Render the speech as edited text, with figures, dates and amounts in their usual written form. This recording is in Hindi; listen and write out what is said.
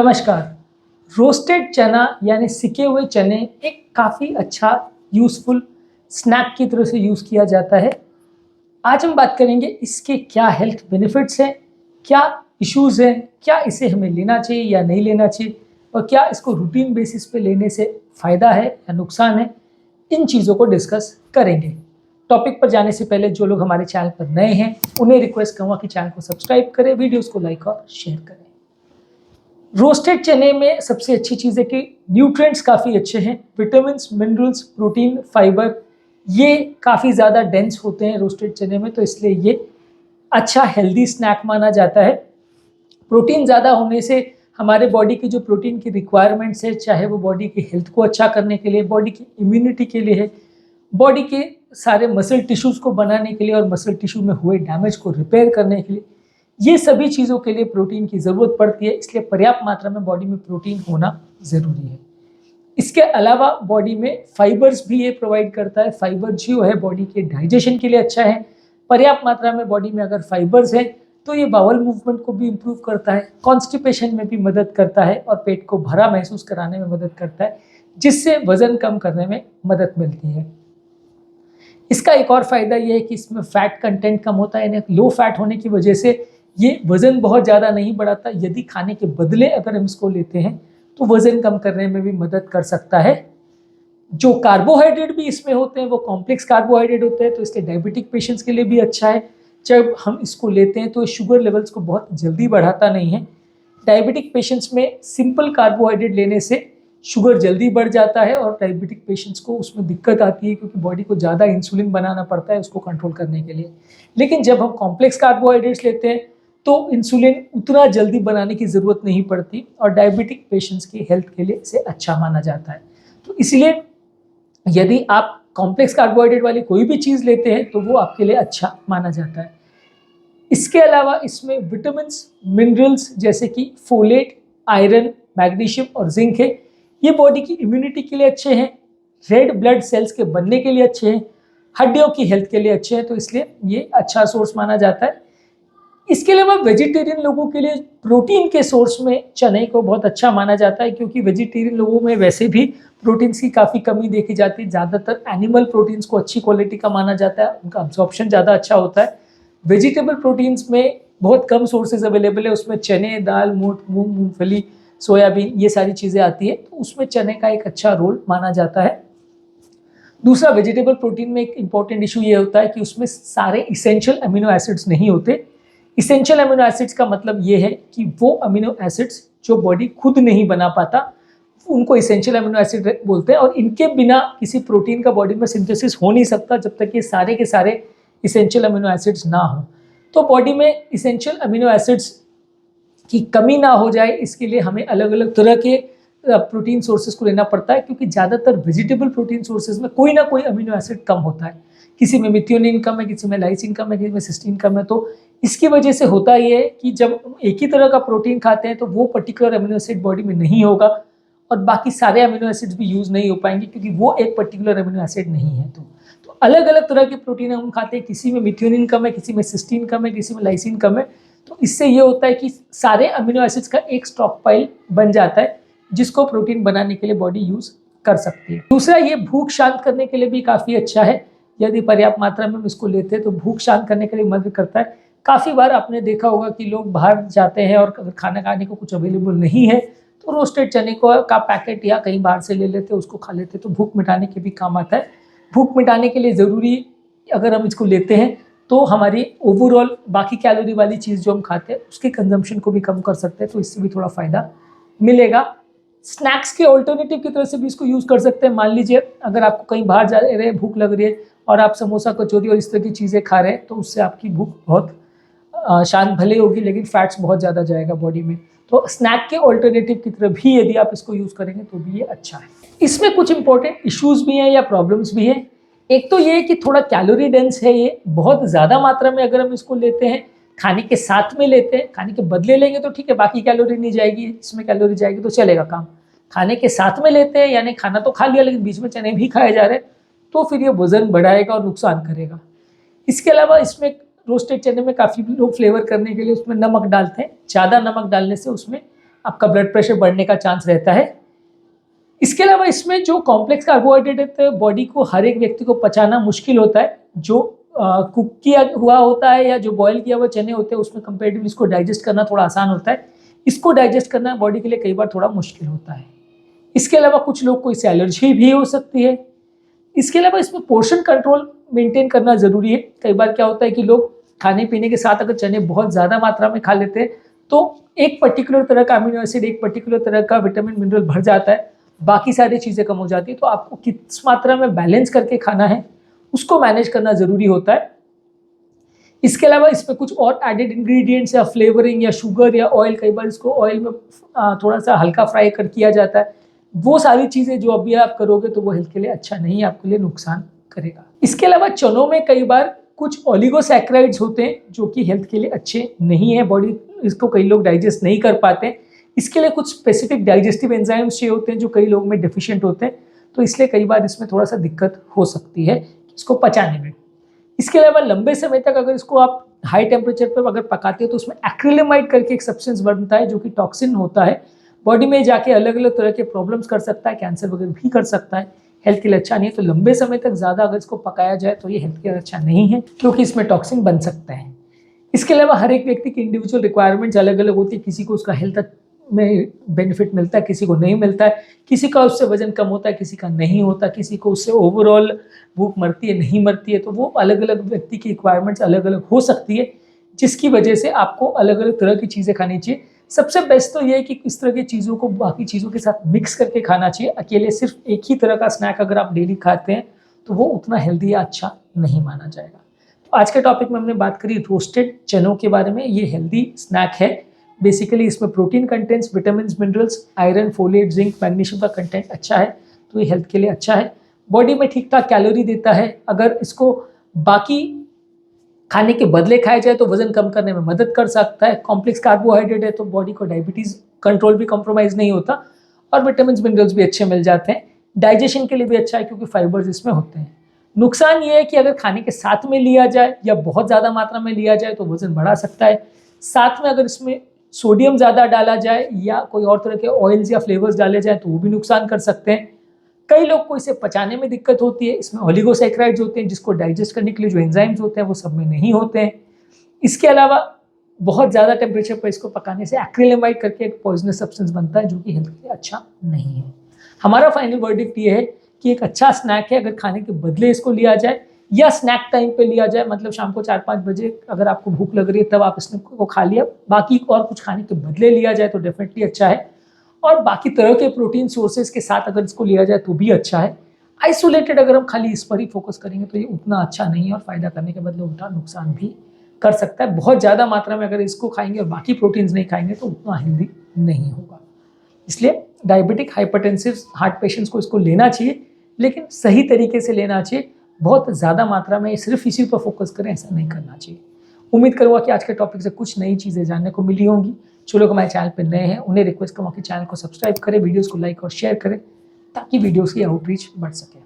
नमस्कार। रोस्टेड चना यानी सिके हुए चने एक काफ़ी अच्छा यूज़फुल स्नैक की तरह से यूज़ किया जाता है। आज हम बात करेंगे इसके क्या हेल्थ बेनिफिट्स हैं, क्या इश्यूज़ हैं, क्या इसे हमें लेना चाहिए या नहीं लेना चाहिए और क्या इसको रूटीन बेसिस पे लेने से फ़ायदा है या नुकसान है, इन चीज़ों को डिस्कस करेंगे। टॉपिक पर जाने से पहले जो लोग हमारे चैनल पर नए हैं उन्हें रिक्वेस्ट करूँगा कि चैनल को सब्सक्राइब करें, वीडियोज़ को लाइक और शेयर करें। रोस्टेड चने में सबसे अच्छी चीज़ है कि न्यूट्रिएंट्स काफ़ी अच्छे हैं, विटामिन्स, मिनरल्स, प्रोटीन, फाइबर ये काफ़ी ज़्यादा डेंस होते हैं रोस्टेड चने में, तो इसलिए ये अच्छा हेल्दी स्नैक माना जाता है। प्रोटीन ज़्यादा होने से हमारे बॉडी की जो प्रोटीन की रिक्वायरमेंट्स है, चाहे वो बॉडी की हेल्थ को अच्छा करने के लिए, बॉडी की इम्यूनिटी के लिए है, बॉडी के सारे मसल टिश्यूज़ को बनाने के लिए और मसल टिश्यू में हुए डैमेज को रिपेयर करने के लिए, ये सभी चीज़ों के लिए प्रोटीन की ज़रूरत पड़ती है। इसलिए पर्याप्त मात्रा में बॉडी में प्रोटीन होना ज़रूरी है। इसके अलावा बॉडी में फाइबर्स भी ये प्रोवाइड करता है। फाइबर जो है बॉडी के डाइजेशन के लिए अच्छा है। पर्याप्त मात्रा में बॉडी में अगर फाइबर्स है तो ये बाउल मूवमेंट को भी इम्प्रूव करता है, कॉन्स्टिपेशन में भी मदद करता है और पेट को भरा महसूस कराने में मदद करता है, जिससे वज़न कम करने में मदद मिलती है। इसका एक और फ़ायदा ये है कि इसमें फ़ैट कंटेंट कम होता है, यानी लो फैट होने की वजह से ये वज़न बहुत ज़्यादा नहीं बढ़ाता। यदि खाने के बदले अगर हम इसको लेते हैं तो वज़न कम करने में भी मदद कर सकता है। जो कार्बोहाइड्रेट भी इसमें होते हैं वो कॉम्प्लेक्स कार्बोहाइड्रेट होते हैं, तो इसलिए डायबिटिक पेशेंट्स के लिए भी अच्छा है। जब हम इसको लेते हैं तो शुगर लेवल्स को बहुत जल्दी बढ़ाता नहीं है। डायबिटिक पेशेंट्स में सिंपल कार्बोहाइड्रेट लेने से शुगर जल्दी बढ़ जाता है और डायबिटिक पेशेंट्स को उसमें दिक्कत आती है, क्योंकि बॉडी को ज़्यादा इंसुलिन बनाना पड़ता है उसको कंट्रोल करने के लिए। लेकिन जब हम कॉम्प्लेक्स कार्बोहाइड्रेट्स लेते हैं तो इंसुलिन उतना जल्दी बनाने की ज़रूरत नहीं पड़ती और डायबिटिक पेशेंट्स की हेल्थ के लिए इसे अच्छा माना जाता है। तो इसलिए यदि आप कॉम्प्लेक्स कार्बोहाइड्रेट वाली कोई भी चीज़ लेते हैं तो वो आपके लिए अच्छा माना जाता है। इसके अलावा इसमें विटामिन्स, मिनरल्स जैसे कि फोलेट, आयरन, मैग्नीशियम और जिंक है। ये बॉडी की इम्यूनिटी के लिए अच्छे हैं, रेड ब्लड सेल्स के बनने के लिए अच्छे हैं, हड्डियों की हेल्थ के लिए अच्छे हैं, तो इसलिए ये अच्छा सोर्स माना जाता है। इसके अलावा वेजिटेरियन लोगों के लिए प्रोटीन के सोर्स में चने को बहुत अच्छा माना जाता है, क्योंकि वेजिटेरियन लोगों में वैसे भी प्रोटीन्स की काफ़ी कमी देखी जाती है। ज़्यादातर एनिमल प्रोटीन्स को अच्छी क्वालिटी का माना जाता है, उनका अब्जॉर्प्शन ज़्यादा अच्छा होता है। वेजिटेबल प्रोटीन्स में बहुत कम सोर्सेज अवेलेबल है, उसमें चने, दाल, मूंग, मूंगफली, सोयाबीन ये सारी चीज़ें आती है, तो उसमें चने का एक अच्छा रोल माना जाता है। दूसरा, वेजिटेबल प्रोटीन में एक इम्पॉर्टेंट इशू ये होता है कि उसमें सारे इसेंशियल अमीनो एसिड्स नहीं होते। इसेंशियल अमीनो एसिड्स का मतलब ये है कि वो अमीनो एसिड्स जो बॉडी खुद नहीं बना पाता, उनको इसेंशियल अमीनो एसिड बोलते हैं, और इनके बिना किसी प्रोटीन का बॉडी में सिंथेसिस हो नहीं सकता जब तक ये सारे के सारे इसेंशियल अमीनो एसिड्स ना हो। तो बॉडी में इसेंशियल अमीनो एसिड्स की कमी ना हो जाए, इसके लिए हमें अलग अलग तरह के प्रोटीन सोर्सेज को लेना पड़ता है, क्योंकि ज़्यादातर वेजिटेबल प्रोटीन सोर्सेज में कोई ना कोई अमीनो एसिड कम होता है। किसी में मिथियोनिन कम है, किसी में लाइसिन कम है, किसी में सिस्टीन कम है। तो इसकी वजह से होता ये है कि जब एक ही तरह का प्रोटीन खाते हैं तो वो पर्टिकुलर अमीनो एसिड बॉडी में नहीं होगा और बाकी सारे अमीनो एसिड्स भी यूज़ नहीं हो पाएंगे, क्योंकि वो एक पर्टिकुलर अमीनो एसिड नहीं है। तो अलग अलग तरह के प्रोटीन हम खाते हैं, किसी में मिथियोनिन कम है, किसी में सिस्टीन कम है, किसी में लाइसिन कम है। तो इससे ये होता है कि सारे अमीनो एसिड्स का एक स्टॉक पाइल बन जाता है, जिसको प्रोटीन बनाने के लिए बॉडी यूज़ कर सकती है। दूसरा, ये भूख शांत करने के लिए भी काफ़ी अच्छा है। यदि पर्याप्त मात्रा में हम इसको लेते हैं तो भूख शांत करने के लिए मदद करता है। काफ़ी बार आपने देखा होगा कि लोग बाहर जाते हैं और अगर खाना खाने को कुछ अवेलेबल नहीं है तो रोस्टेड चने का पैकेट या कहीं बाहर से ले लेते हैं, उसको खा लेते हैं, तो भूख मिटाने के भी काम आता है। भूख मिटाने के लिए ज़रूरी, अगर हम इसको लेते हैं तो हमारी ओवरऑल बाकी कैलोरी वाली चीज़ जो हम खाते हैं उसके कंजम्पशन को भी कम कर सकते हैं, तो इससे भी थोड़ा फ़ायदा मिलेगा। स्नैक्स के ऑल्टरनेटिव की तरह से भी इसको यूज़ कर सकते हैं। मान लीजिए अगर आपको कहीं बाहर जा रहे हैं, भूख लग रही है और आप समोसा, कचौरी और इस तरह की चीज़ें खा रहे हैं, तो उससे आपकी भूख बहुत शांत भले होगी, लेकिन फैट्स बहुत ज़्यादा जाएगा बॉडी में। तो स्नैक के ऑल्टरनेटिव की तरह भी यदि आप इसको यूज़ करेंगे तो भी ये अच्छा है। इसमें कुछ इंपॉर्टेंट इश्यूज़ भी हैं या प्रॉब्लम्स भी हैं। एक तो ये है कि थोड़ा कैलोरी डेंस है, ये बहुत ज़्यादा मात्रा में अगर हम इसको लेते हैं, खाने के साथ में लेते हैं, खाने के बदले लेंगे तो ठीक है, बाकी कैलोरी नहीं जाएगी, इसमें कैलोरी जाएगी तो चलेगा काम। खाने के साथ में लेते हैं यानी खाना तो खा लिया लेकिन बीच में चने भी खाए जा रहे हैं, तो फिर ये वज़न बढ़ाएगा और नुकसान करेगा। इसके अलावा इसमें रोस्टेड चने में काफ़ी लोग फ्लेवर करने के लिए उसमें नमक डालते हैं। ज़्यादा नमक डालने से उसमें आपका ब्लड प्रेशर बढ़ने का चांस रहता है। इसके अलावा इसमें जो कॉम्प्लेक्स कार्बोहाइड्रेट है बॉडी को हर एक व्यक्ति को पचाना मुश्किल होता है। जो कुक किया हुआ होता है या जो बॉयल किया हुआ चने होते हैं उसमें कंपेरेटिवली इसको डाइजेस्ट करना थोड़ा आसान होता है। इसको डाइजेस्ट करना बॉडी के लिए कई बार थोड़ा मुश्किल होता है। इसके अलावा कुछ लोग को इससे एलर्जी भी हो सकती है। इसके अलावा इसमें पोर्शन कंट्रोल मेंटेन करना ज़रूरी है। कई बार क्या होता है कि लोग खाने पीने के साथ अगर चने बहुत ज़्यादा मात्रा में खा लेते हैं तो एक पर्टिकुलर तरह का अमीनो एसिड, एक पर्टिकुलर तरह का विटामिन मिनरल भर जाता है, बाकी सारी चीज़ें कम हो जाती है। तो आपको किस मात्रा में बैलेंस करके खाना है उसको मैनेज करना ज़रूरी होता है। इसके अलावा इसमें कुछ और एडेड इंग्रेडिएंट्स या फ्लेवरिंग या शुगर या ऑयल, कई बार इसको ऑयल में थोड़ा सा हल्का फ्राई कर किया जाता है, वो सारी चीज़ें जो अभी आप करोगे तो वो हेल्थ के लिए अच्छा नहीं है, आपके लिए नुकसान करेगा। इसके अलावा चनों में कई बार कुछ ओलिगोसैकेराइड्स होते हैं जो कि हेल्थ के लिए अच्छे नहीं है, बॉडी इसको कई लोग डाइजेस्ट नहीं कर पाते हैं। इसके लिए कुछ स्पेसिफिक डाइजेस्टिव एंजाइम्स चाहिए होते हैं जो कई लोग में डेफिशिएंट होते हैं, तो इसलिए कई बार इसमें थोड़ा सा दिक्कत हो सकती है इसको पचाने में। इसके अलावा लंबे समय तक अगर इसको आप हाई टेम्परेचर पर अगर पकाते हो तो उसमें एक्रिलेमाइड करके एक सब्सटेंस बनता है जो कि टॉक्सिन होता है, बॉडी में जाके अलग अलग तरह के प्रॉब्लम्स कर सकता है, कैंसर वगैरह भी कर सकता है, हेल्थ के लिए अच्छा नहीं है। तो लंबे समय तक ज़्यादा अगर इसको पकाया जाए तो ये हेल्थ के लिए अच्छा नहीं है क्योंकि इसमें टॉक्सिन बन सकता है। इसके अलावा हर एक व्यक्ति की इंडिविजुअल रिक्वायरमेंट्स अलग अलग होती है, किसी को उसका हेल्थ में बेनिफिट मिलता है, किसी को नहीं मिलता है, किसी का उससे वजन कम होता है, किसी का नहीं होता, किसी को उससे ओवरऑल भूख मरती है नहीं मरती है। तो वो अलग अलग व्यक्ति की रिक्वायरमेंट्स अलग अलग हो सकती है, जिसकी वजह से आपको अलग अलग तरह की चीज़ें खानी चाहिए। सबसे बेस्ट तो ये है कि इस तरह की चीज़ों को बाकी चीज़ों के साथ मिक्स करके खाना चाहिए। अकेले सिर्फ एक ही तरह का स्नैक अगर आप डेली खाते हैं तो वो उतना हेल्दी या अच्छा नहीं माना जाएगा। तो आज के टॉपिक में हमने बात करी रोस्टेड चनों के बारे में। ये हेल्दी स्नैक है, बेसिकली इसमें protein contents, vitamin, minerals, iron, folate, zinc, magnesium का कंटेंट अच्छा है, तो ये हेल्थ के लिए अच्छा है। बॉडी में ठीक ठाक कैलोरी देता है। अगर इसको बाकी खाने के बदले खाया जाए तो वजन कम करने में मदद कर सकता है। कॉम्प्लेक्स कार्बोहाइड्रेट है तो बॉडी को डायबिटीज़ कंट्रोल भी कॉम्प्रोमाइज़ नहीं होता और विटामिन मिनरल्स भी अच्छे मिल जाते हैं। डाइजेशन के लिए भी अच्छा है क्योंकि फाइबर्स इसमें होते हैं। नुकसान ये है कि अगर खाने के साथ में लिया जाए या बहुत ज़्यादा मात्रा में लिया जाए तो वजन बढ़ा सकता है। साथ में अगर इसमें सोडियम ज़्यादा डाला जाए या कोई और तरह के ऑयल्स या फ्लेवर्स डाले जाए तो वो भी नुकसान कर सकते हैं। कई लोग को इसे पचाने में दिक्कत होती है। इसमें ओलिगोसैकेराइड्स होते हैं जिसको डाइजेस्ट करने के लिए जो एंजाइम्स होते हैं वो सब में नहीं होते हैं। इसके अलावा बहुत ज़्यादा टेम्परेचर पर इसको पकाने से एक्रिलेमाइड करके एक पॉइजनस सब्सटेंस बनता है जो कि हेल्थ के लिए अच्छा नहीं है। हमारा फाइनल वर्डिक्ट ये है कि एक अच्छा स्नैक है, अगर खाने के बदले इसको लिया जाए या स्नैक टाइम पे लिया जाए, मतलब शाम को 4-5 बजे अगर आपको भूख लग रही है तब आप इसको खा लिया, बाकी और कुछ खाने के बदले लिया जाए तो डेफिनेटली अच्छा है। और बाकी तरह के प्रोटीन सोर्सेज के साथ अगर इसको लिया जाए तो भी अच्छा है। आइसोलेटेड अगर हम खाली इस पर ही फोकस करेंगे तो ये उतना अच्छा नहीं है और फायदा करने के बदले उल्टा नुकसान भी कर सकता है। बहुत ज़्यादा मात्रा में अगर इसको खाएंगे और बाकी प्रोटीन्स नहीं खाएंगे तो उतना हेल्दी नहीं होगा। इसलिए डायबिटिक, हाइपरटेंसिव, हार्ट पेशेंट्स को इसको लेना चाहिए, लेकिन सही तरीके से लेना चाहिए। बहुत ज़्यादा मात्रा में सिर्फ इसी पर फोकस करें, ऐसा नहीं करना चाहिए। उम्मीद करूँगा कि आज के टॉपिक से कुछ नई चीज़ें जानने को मिली होंगी। जो लोग हमारे चैनल पर नए हैं उन्हें रिक्वेस्ट करूँगा कि चैनल को सब्सक्राइब करें, वीडियोज़ को लाइक और शेयर करें ताकि वीडियोज़ की आउटरीच बढ़ सके।